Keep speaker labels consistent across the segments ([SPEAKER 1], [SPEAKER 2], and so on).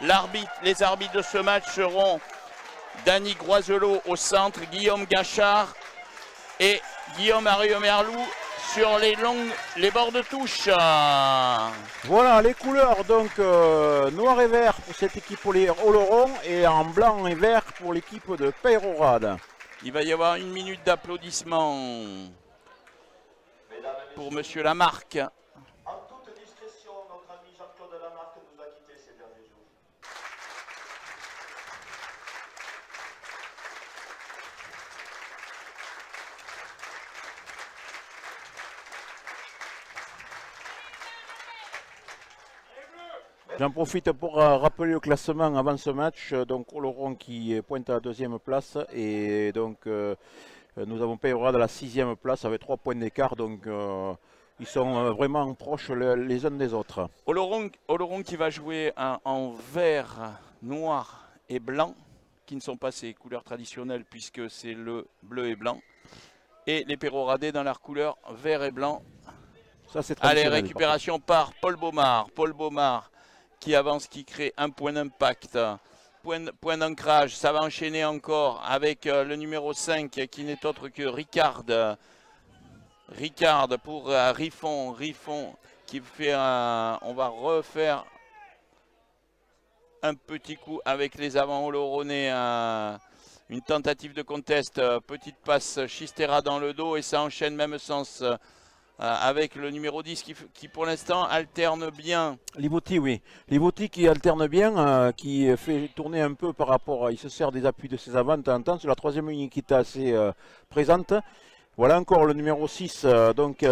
[SPEAKER 1] Les arbitres de ce match seront Dany Groiselot au centre, Guillaume Gachard et Guillaume Arieux-Merlou sur les bords de touche.
[SPEAKER 2] Voilà les couleurs, donc noir et vert pour cette équipe Oloron et en blanc et vert pour l'équipe de Peyrehorade.
[SPEAKER 1] Il va y avoir 1 minute d'applaudissements pour Monsieur Lamarque.
[SPEAKER 3] En toute discrétion, notre ami Jean-Claude Lamarque nous a quittés ces derniers jours.
[SPEAKER 2] J'en profite pour rappeler le classement avant ce match. Donc Oloron qui pointe à la 2e place et donc nous avons Peyrehorade à la 6e place avec 3 points d'écart. Donc ils sont vraiment proches les uns des autres.
[SPEAKER 1] Oloron qui va jouer en vert, noir et blanc, qui ne sont pas ses couleurs traditionnelles puisque c'est le bleu et blanc. Et les Peyrehoradais dans leur couleur vert et blanc.
[SPEAKER 2] Ça, c'est
[SPEAKER 1] allez, récupération par Paul Baumard. Paul Baumard qui avance, qui crée un point d'impact, point d'ancrage. Ça va enchaîner encore avec le numéro 5 qui n'est autre que Ricard. Ricard pour Riffon. Riffon qui fait on va refaire un petit coup avec les avants oloronnais. Une tentative de contest. Petite passe Chistera dans le dos et ça enchaîne même sens. Avec le numéro 10 qui pour l'instant alterne bien.
[SPEAKER 2] Livoti, oui. Livoti qui alterne bien, qui fait tourner un peu par rapport, il se sert des appuis de ses avants de temps en temps. C'est la 3e ligne qui est assez présente. Voilà encore le numéro 6, donc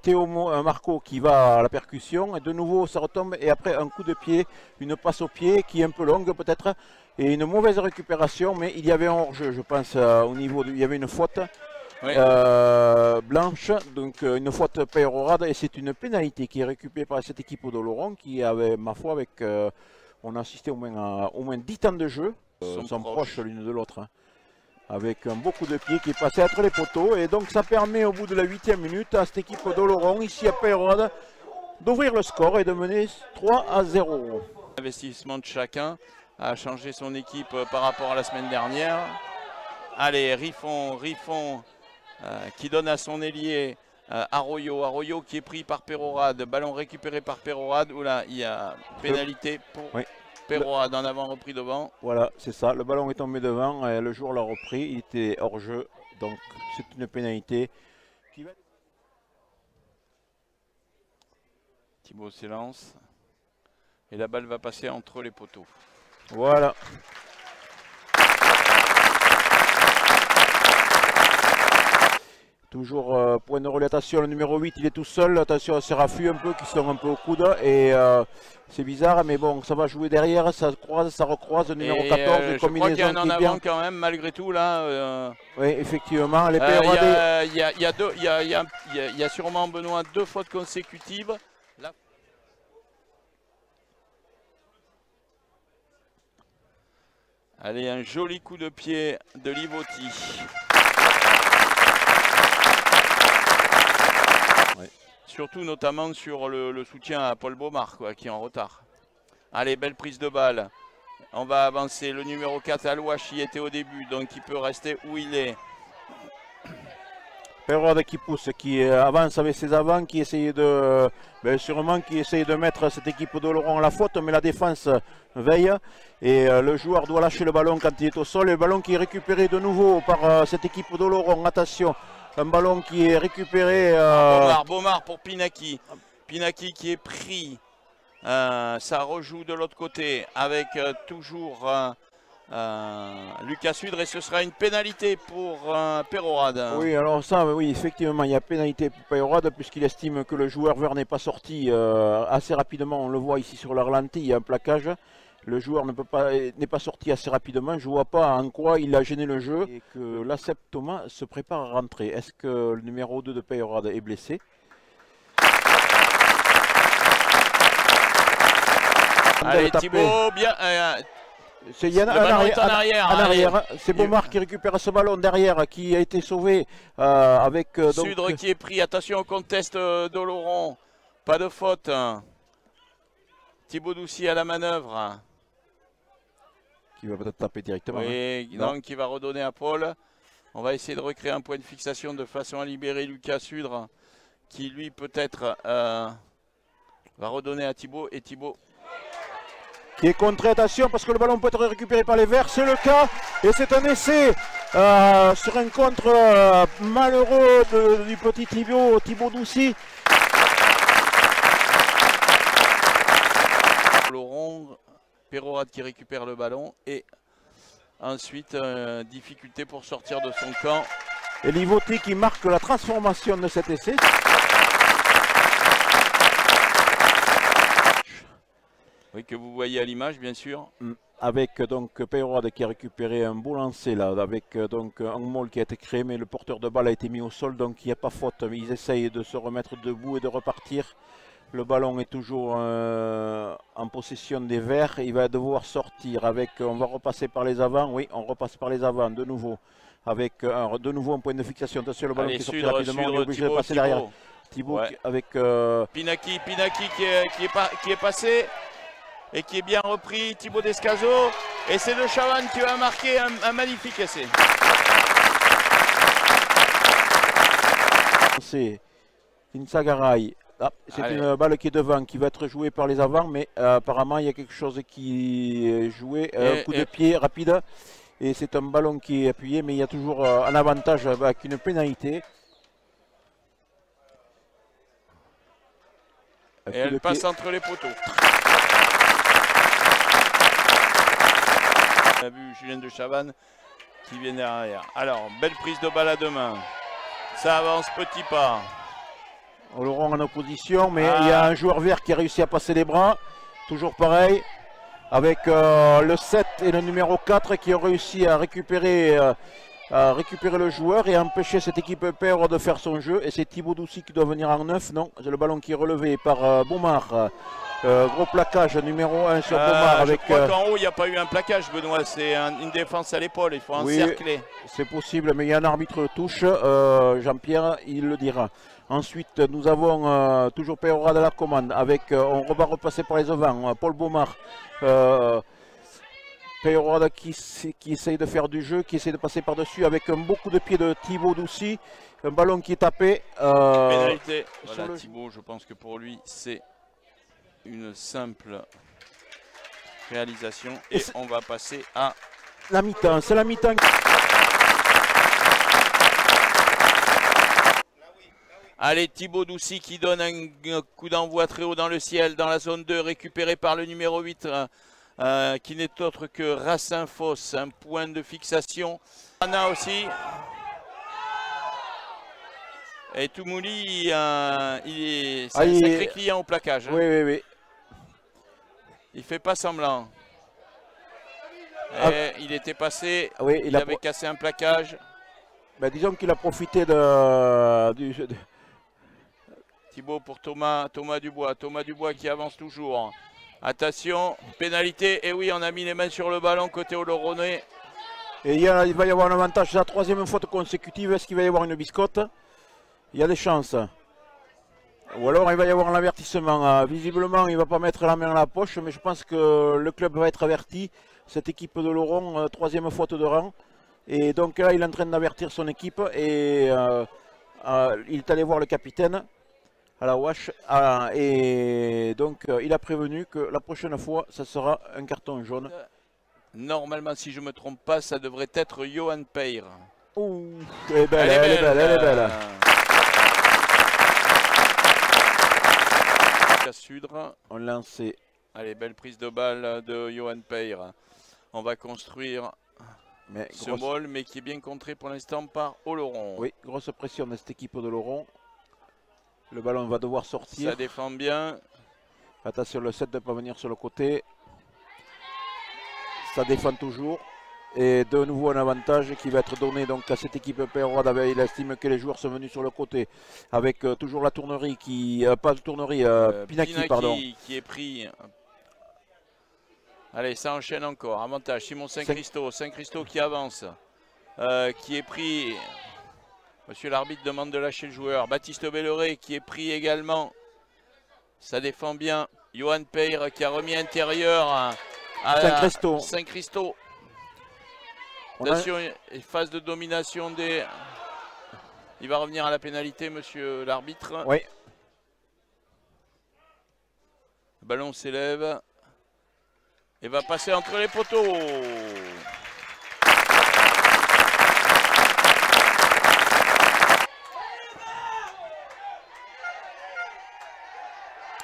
[SPEAKER 2] Théo Marco qui va à la percussion. Et de nouveau ça retombe et après un coup de pied, une passe au pied qui est un peu longue peut-être. Et une mauvaise récupération, mais il y avait un hors-jeu, je pense, au niveau, il y avait une faute. Oui. Blanche, donc une faute Peyrehorade et c'est une pénalité qui est récupérée par cette équipe d'Oloron qui avait, ma foi, on a assisté au moins 10 temps de jeu, sont proches l'une de l'autre, hein, avec un beau coup de pied qui est passé entre les poteaux et donc ça permet au bout de la 8e minute à cette équipe d'Oloron, ici à Peyrehorade, d'ouvrir le score et de mener 3-0.
[SPEAKER 1] Investissement de chacun a changé son équipe par rapport à la semaine dernière. Allez, Riffon qui donne à son ailier Arroyo. Arroyo qui est pris par Peyrehorade. Ballon récupéré par Peyrehorade. Oula, il y a pénalité pour Peyrehorade en avant repris devant.
[SPEAKER 2] Voilà, c'est ça. Le ballon est tombé devant. Et le joueur l'a repris. Il était hors jeu. Donc c'est une pénalité.
[SPEAKER 1] Thibaut s'élance. Et la balle va passer entre les poteaux.
[SPEAKER 2] Voilà. Toujours point de relais, attention, le numéro 8 il est tout seul, attention à ces raffus un peu qui sont un peu au coude et c'est bizarre mais bon ça va jouer derrière, ça croise, ça recroise, le numéro 14,
[SPEAKER 1] je crois qu'il y a un en avant quand même malgré tout là.
[SPEAKER 2] Oui effectivement, les Peyrehoradais.
[SPEAKER 1] Il y a sûrement Benoît 2 fautes consécutives. Là. Allez, un joli coup de pied de Livoti. Surtout notamment sur le soutien à Paul Baumard qui est en retard. Allez, belle prise de balle. On va avancer. Le numéro 4 Alouache y était au début, donc il peut rester où il est.
[SPEAKER 2] Peyrehorade qui pousse, qui avance avec ses avants, qui essaye de sûrement qui essaye de mettre cette équipe d'Oloron à la faute, mais la défense veille et le joueur doit lâcher le ballon quand il est au sol. Le ballon qui est récupéré de nouveau par cette équipe d'Oloron. Attention. Un ballon qui est récupéré.
[SPEAKER 1] Baumard pour Pinaki. Pinaki qui est pris. Ça rejoue de l'autre côté avec toujours Lucas Sudre et ce sera une pénalité pour Peyrehorade.
[SPEAKER 2] Oui, alors ça, oui, effectivement, il y a pénalité pour Peyrehorade puisqu'il estime que le joueur vert n'est pas sorti assez rapidement. On le voit ici sur le ralenti, il y a un plaquage. Le joueur n'est pas sorti assez rapidement. Je ne vois pas en quoi il a gêné le jeu. Et que Lacep Thomas se prépare à rentrer. Est-ce que le numéro 2 de Peyrehorade est blessé?
[SPEAKER 1] Allez Thibaut, bien.
[SPEAKER 2] Il y en a en arrière. C'est Baumard qui récupère ce ballon derrière qui a été sauvé avec...
[SPEAKER 1] Sudre qui est pris. Attention au contest d'Oloron. Pas de faute. Thibaut Doucy à la manœuvre.
[SPEAKER 2] Qui va peut-être taper directement.
[SPEAKER 1] Oui,
[SPEAKER 2] hein.
[SPEAKER 1] donc il va redonner à Paul. On va essayer de recréer un point de fixation de façon à libérer Lucas Sudre, qui lui peut-être va redonner à Thibaut. Et Thibaut
[SPEAKER 2] Qui est contré, attention, parce que le ballon peut être récupéré par les Verts, c'est le cas. Et c'est un essai sur un contre malheureux du petit Thibaut Doucy.
[SPEAKER 1] Laurent Perorade qui récupère le ballon et ensuite difficulté pour sortir de son camp.
[SPEAKER 2] Et Livotti qui marque la transformation de cet essai.
[SPEAKER 1] Oui, que vous voyez à l'image, bien sûr.
[SPEAKER 2] Avec donc Perorade qui a récupéré un beau lancer là, avec donc un maul qui a été créé, mais le porteur de balle a été mis au sol, donc il n'y a pas faute. Ils essayent de se remettre debout et de repartir. Le ballon est toujours en possession des Verts. Il va devoir sortir avec. On va repasser par les avants. Oui, on repasse par les avants de nouveau. Avec de nouveau un point de fixation. Attention, le ballon qui est sorti rapidement. On est obligé de passer derrière. Thibaut
[SPEAKER 1] ouais.
[SPEAKER 2] avec.
[SPEAKER 1] Pinaki qui est passé et qui est bien repris. Thibaut Descazo. Et c'est le Chavannes qui va marquer un magnifique essai.
[SPEAKER 2] C'est Insagaray. Ah, c'est une balle qui est devant, qui va être jouée par les avants, mais apparemment il y a quelque chose qui est joué, un coup de pied rapide, et c'est un ballon qui est appuyé, mais il y a toujours un avantage avec une pénalité.
[SPEAKER 1] Et elle passe entre les poteaux. On a vu Julien de Chavannes qui vient derrière. Alors, belle prise de balle à deux mains. Ça avance petit pas.
[SPEAKER 2] Laurent en opposition, mais il y a un joueur vert qui a réussi à passer les bras. Toujours pareil, avec le 7 et le numéro 4 qui ont réussi à récupérer le joueur et empêcher cette équipe père de faire son jeu. Et c'est Thibaut Doucy qui doit venir en 9. Non, c'est le ballon qui est relevé par Beaumard. Gros plaquage numéro 1 sur Beaumard.
[SPEAKER 1] Je crois qu'en haut, il n'y a pas eu un plaquage, Benoît. C'est une défense à l'épaule. Il faut encercler.
[SPEAKER 2] C'est possible, mais il y a un arbitre touche. Jean-Pierre, il le dira. Ensuite, nous avons toujours Perorade à la commande. On va repasser par les avants. Paul Beaumard. Perorade qui essaye de faire du jeu, qui essaye de passer par-dessus avec un beau coup de pied de Thibaut Doucy. Un ballon qui est tapé.
[SPEAKER 1] Pénalité. Voilà, Thibaut, je pense que pour lui, c'est une simple réalisation. Et on va passer à
[SPEAKER 2] la mi-temps. C'est la mi-temps.
[SPEAKER 1] Allez, Thibaut Doucy qui donne un coup d'envoi très haut dans le ciel, dans la zone 2, récupéré par le numéro 8, qui n'est autre que Racine Fosse, un point de fixation. Anna aussi. Et Toumouli, c'est un sacré client au plaquage.
[SPEAKER 2] Oui, oui, oui.
[SPEAKER 1] Il fait pas semblant. Il était passé,
[SPEAKER 2] oui,
[SPEAKER 1] il avait cassé un plaquage.
[SPEAKER 2] Ben, disons qu'il a profité
[SPEAKER 1] Thibaut pour Thomas Dubois. Thomas Dubois qui avance toujours. Attention, pénalité. Et oui, on a mis les mains sur le ballon côté Oloronais.
[SPEAKER 2] Et il va y avoir un avantage. C'est la troisième faute consécutive. Est-ce qu'il va y avoir une biscotte? Il y a des chances. Ou alors il va y avoir un avertissement. Visiblement, il ne va pas mettre la main à la poche, mais je pense que le club va être averti. Cette équipe de Laurent, troisième faute de rang. Et donc là, il est en train d'avertir son équipe. Et il est allé voir le capitaine à la Wash. Et donc, il a prévenu que la prochaine fois, ça sera un carton jaune.
[SPEAKER 1] Normalement, si je ne me trompe pas, ça devrait être Johan Peyre.
[SPEAKER 2] Ouh, elle est belle, elle est belle, elle est belle.
[SPEAKER 1] Sudre.
[SPEAKER 2] On lance.
[SPEAKER 1] Allez, belle prise de balle de Johan Peyre. On va construire ce mol, mais qui est bien contré pour l'instant par Oloron.
[SPEAKER 2] Oui, grosse pression de cette équipe de Laurent. Le ballon va devoir sortir.
[SPEAKER 1] Ça défend bien.
[SPEAKER 2] Attention, le 7 ne pas venir sur le côté. Ça défend toujours. Et de nouveau un avantage qui va être donné donc à cette équipe Perorade. Il estime que les joueurs sont venus sur le côté. Avec toujours la tournerie qui... pas de tournerie, Pinaki, pardon.
[SPEAKER 1] Qui est pris. Allez, ça enchaîne encore. Avantage, Simon Saint-Christo. Saint-Christo qui avance. Qui est pris. Monsieur l'arbitre demande de lâcher le joueur. Baptiste Belleret qui est pris également. Ça défend bien. Johan Peyre qui a remis intérieur à
[SPEAKER 2] Saint-Christo.
[SPEAKER 1] Saint-Christo. Attention, phase de domination des... Il va revenir à la pénalité, monsieur l'arbitre.
[SPEAKER 2] Oui.
[SPEAKER 1] Le ballon s'élève et va passer entre les poteaux.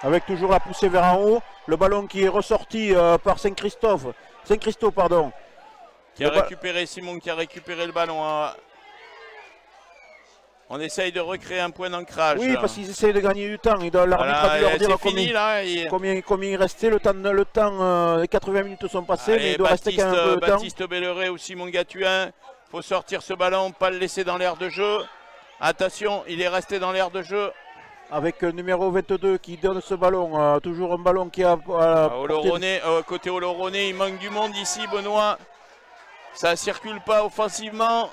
[SPEAKER 2] Avec toujours la poussée vers en haut. Le ballon qui est ressorti par Saint-Christophe. Saint-Christophe, pardon.
[SPEAKER 1] Qui a récupéré, Simon qui a récupéré le ballon. On essaye de recréer un point d'ancrage.
[SPEAKER 2] Oui, parce qu'ils essayent de gagner du temps. L'arbitre a dû leur dire combien il restait. Le temps, les 80 minutes sont passées, mais il doit rester quand même un peu de temps.
[SPEAKER 1] Baptiste Belleret ou Simon Gatuin. Il faut sortir ce ballon, pas le laisser dans l'air de jeu. Attention, il est resté dans l'air de jeu.
[SPEAKER 2] Avec le numéro 22 qui donne ce ballon. Toujours un ballon qui a...
[SPEAKER 1] côté Oloronais, il manque du monde ici, Benoît. Ça ne circule pas offensivement.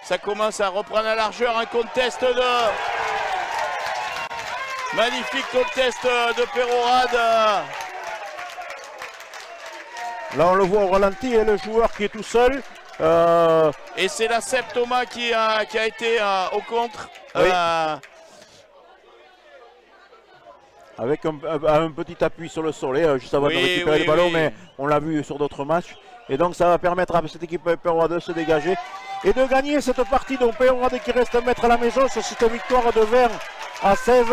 [SPEAKER 1] Ça commence à reprendre la largeur. Un contest de... Magnifique contest de Perorade.
[SPEAKER 2] Là, on le voit au ralenti, et le joueur qui est tout seul.
[SPEAKER 1] Et c'est la Seb Thomas qui a été au contre.
[SPEAKER 2] Oui. Avec un petit appui sur le sol, juste avant de récupérer le ballon, mais on l'a vu sur d'autres matchs. Et donc ça va permettre à cette équipe Perorade de se dégager et de gagner cette partie. Donc Perorade qui reste à mettre à la maison sur cette victoire de 20 à 16.